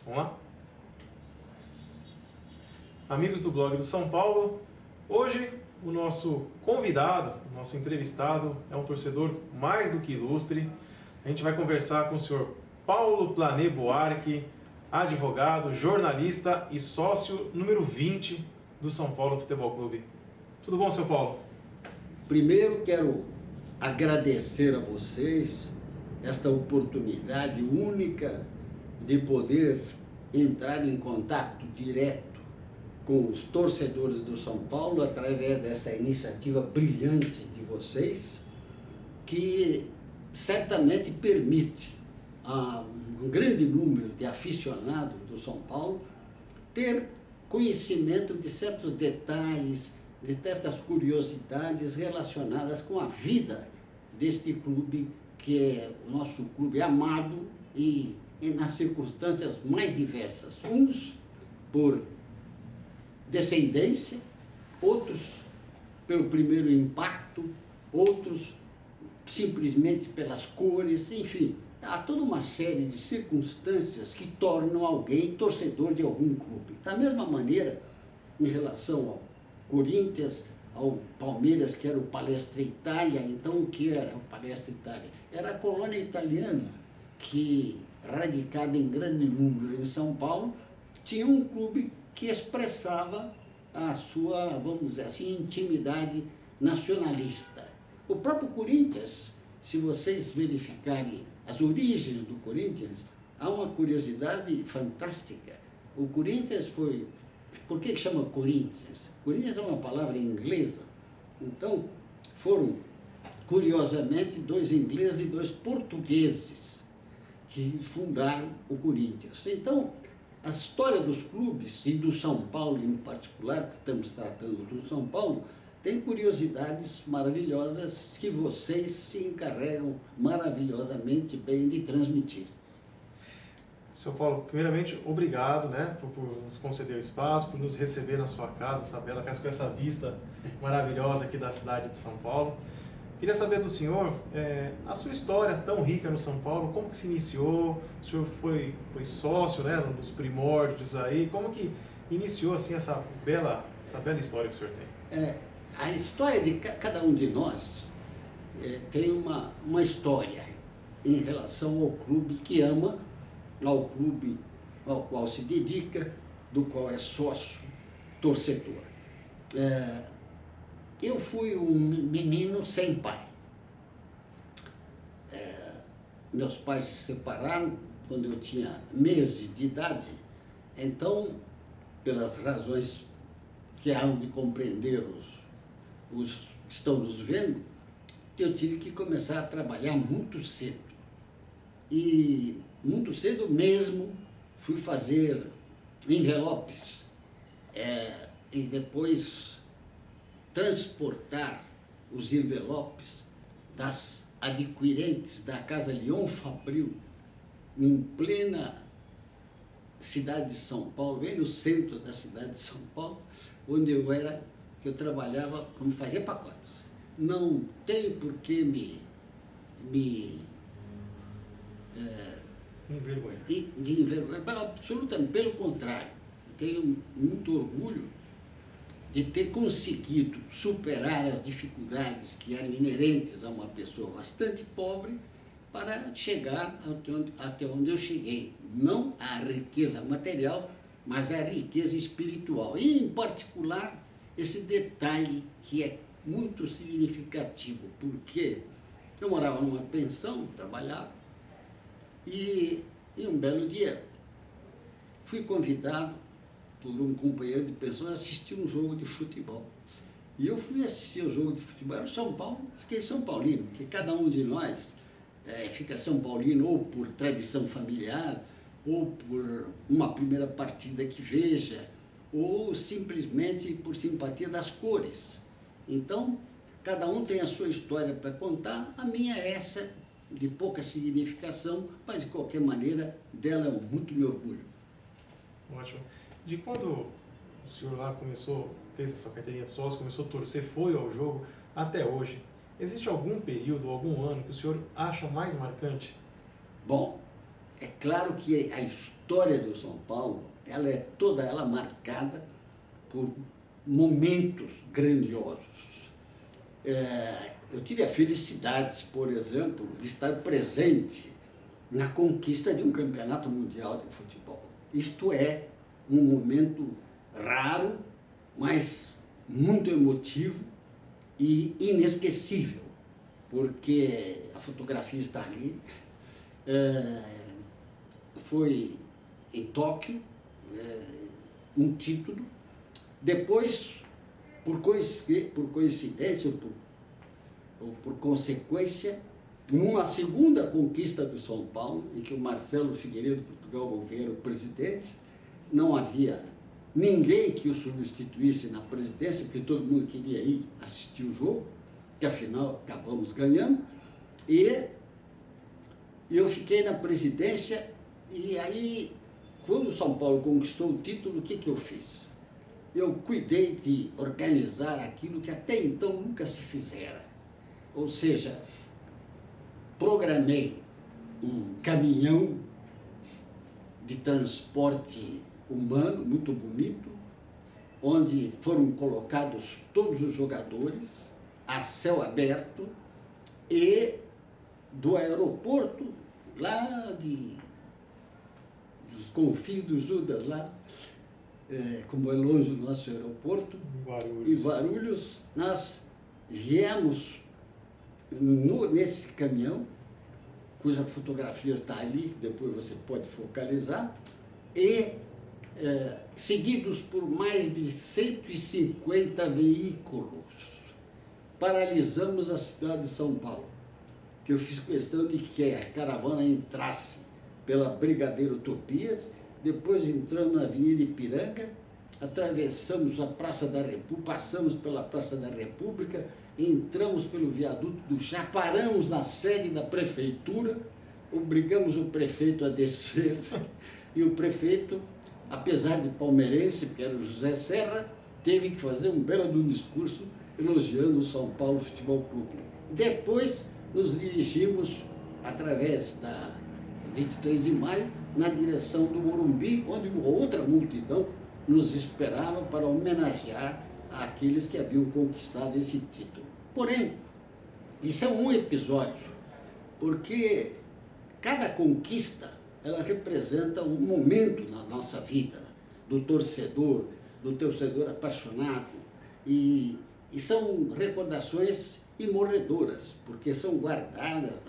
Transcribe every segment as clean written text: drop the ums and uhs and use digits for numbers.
Vamos lá? Amigos do blog do São Paulo, hoje o nosso convidado, o nosso entrevistado é um torcedor mais do que ilustre. A gente vai conversar com o senhor Paulo Plané Buarque, advogado, jornalista e sócio número 20 do São Paulo Futebol Clube. Tudo bom, seu Paulo? Primeiro quero agradecer a vocês esta oportunidade única de poder entrar em contato direto com os torcedores do São Paulo através dessa iniciativa brilhante de vocês, que certamente permite a um grande número de aficionados do São Paulo ter conhecimento de certos detalhes, de certas curiosidades relacionadas com a vida deste clube, que é o nosso clube amado e nas circunstâncias mais diversas. Uns por descendência, outros pelo primeiro impacto, outros simplesmente pelas cores, enfim, há toda uma série de circunstâncias que tornam alguém torcedor de algum clube. Da mesma maneira, em relação ao Corinthians, ao Palmeiras, que era o Palestra Itália. Então, o que era o Palestra Itália? Era a colônia italiana que, radicada em grande número em São Paulo, tinha um clube que expressava a sua, vamos dizer assim, intimidade nacionalista. O próprio Corinthians, se vocês verificarem as origens do Corinthians, há uma curiosidade fantástica. O Corinthians foi... Por que chama Corinthians? Corinthians é uma palavra inglesa. Então, foram, curiosamente, dois ingleses e dois portugueses que fundaram o Corinthians. Então, a história dos clubes, e do São Paulo em particular, que estamos tratando do São Paulo, tem curiosidades maravilhosas que vocês se encarregam maravilhosamente bem de transmitir. Seu Paulo, primeiramente, obrigado, né, por nos conceder o espaço, por nos receber na sua casa, essa bela casa com essa vista maravilhosa aqui da cidade de São Paulo. Queria saber do senhor, a sua história tão rica no São Paulo, como que se iniciou? O senhor foi sócio, né, nos primórdios aí, como que iniciou assim essa bela história que o senhor tem? A história de cada um de nós tem uma história em relação ao clube que ama, ao clube ao qual se dedica, do qual é sócio, torcedor. Eu fui um menino sem pai. Meus pais se separaram quando eu tinha meses de idade, então, pelas razões que hão de compreender os que estão nos vendo, eu tive que começar a trabalhar muito cedo. E muito cedo mesmo fui fazer envelopes e depois transportar os envelopes das adquirentes da Casa Leon Fabril, em plena cidade de São Paulo, bem no centro da cidade de São Paulo, onde eu trabalhava como fazia pacotes. Não tenho por que envergonhar, absolutamente, pelo contrário, eu tenho muito orgulho de ter conseguido superar as dificuldades que eram inerentes a uma pessoa bastante pobre para chegar até onde eu cheguei. Não a riqueza material, mas a riqueza espiritual. E, em particular, esse detalhe que é muito significativo, porque eu morava numa pensão, trabalhava, e um belo dia fui convidado por um companheiro de pensão a assistir um jogo de futebol. E eu fui assistir o jogo de futebol, era o São Paulo, fiquei São Paulino, porque cada um de nós fica São Paulino ou por tradição familiar, ou por uma primeira partida que veja, ou simplesmente por simpatia das cores. Então, cada um tem a sua história para contar, a minha é essa, de pouca significação, mas de qualquer maneira, dela eu muito me orgulho. Ótimo. De quando o senhor lá fez a sua carteirinha de sócio, começou a torcer, foi ao jogo, até hoje, existe algum período, algum ano que o senhor acha mais marcante? Bom, é claro que a história do São Paulo, ela é toda ela marcada por momentos grandiosos. Eu tive a felicidade, por exemplo, de estar presente na conquista de um campeonato mundial de futebol. Isto é um momento raro, mas muito emotivo e inesquecível, porque a fotografia está ali. Foi em Tóquio, um título. Depois, por coincidência ou por consequência, numa segunda conquista do São Paulo, em que o Marcelo Figueiredo Portugal Gouveia era o presidente, não havia ninguém que o substituísse na presidência, porque todo mundo queria ir assistir o jogo, que afinal acabamos ganhando, e eu fiquei na presidência, e aí, quando o São Paulo conquistou o título, o que eu fiz? Eu cuidei de organizar aquilo que até então nunca se fizera, ou seja, programei um caminhão de transporte humano muito bonito, onde foram colocados todos os jogadores a céu aberto, e do aeroporto lá dos confins do Judas, lá, como é longe o nosso aeroporto, em Guarulhos, nós viemos nesse caminhão, cuja fotografia está ali, que depois você pode focalizar, e seguidos por mais de 150 veículos, paralisamos a cidade de São Paulo, que eu fiz questão de que a caravana entrasse pela Brigadeiro Tobias, depois entramos na Avenida Ipiranga, atravessamos a Praça da República, passamos pela Praça da República, entramos pelo viaduto do Chá, paramos na sede da prefeitura, obrigamos o prefeito a descer, e o prefeito, apesar de palmeirense, porque era o José Serra, teve que fazer um belo discurso elogiando o São Paulo Futebol Clube. Depois nos dirigimos, através da 23 de maio, na direção do Morumbi, onde uma outra multidão nos esperava para homenagear aqueles que haviam conquistado esse título. Porém, isso é um episódio, porque cada conquista, ela representa um momento na nossa vida, do torcedor apaixonado, e são recordações imorredoras, porque são guardadas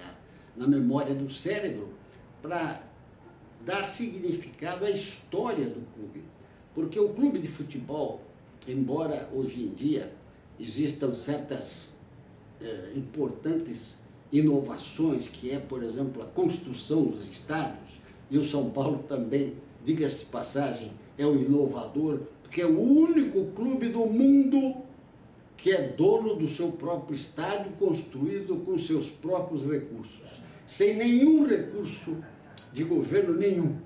na memória do cérebro para dar significado à história do clube. Porque o clube de futebol, embora hoje em dia existam certas importantes inovações, que é, por exemplo, a construção dos estádios, e o São Paulo também, diga-se de passagem, é o inovador, porque é o único clube do mundo que é dono do seu próprio estádio, construído com seus próprios recursos, sem nenhum recurso de governo nenhum.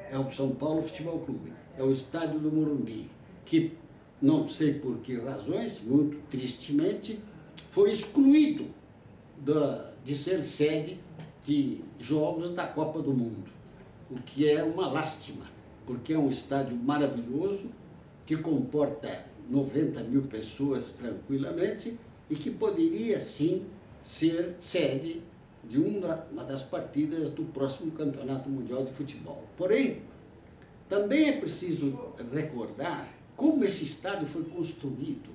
É o São Paulo Futebol Clube, é o estádio do Morumbi, que, não sei por que razões, muito tristemente, foi excluído de ser sede de jogos da Copa do Mundo, o que é uma lástima, porque é um estádio maravilhoso, que comporta 90 mil pessoas tranquilamente e que poderia, sim, ser sede de uma das partidas do próximo Campeonato Mundial de Futebol. Porém, também é preciso recordar como esse estádio foi construído.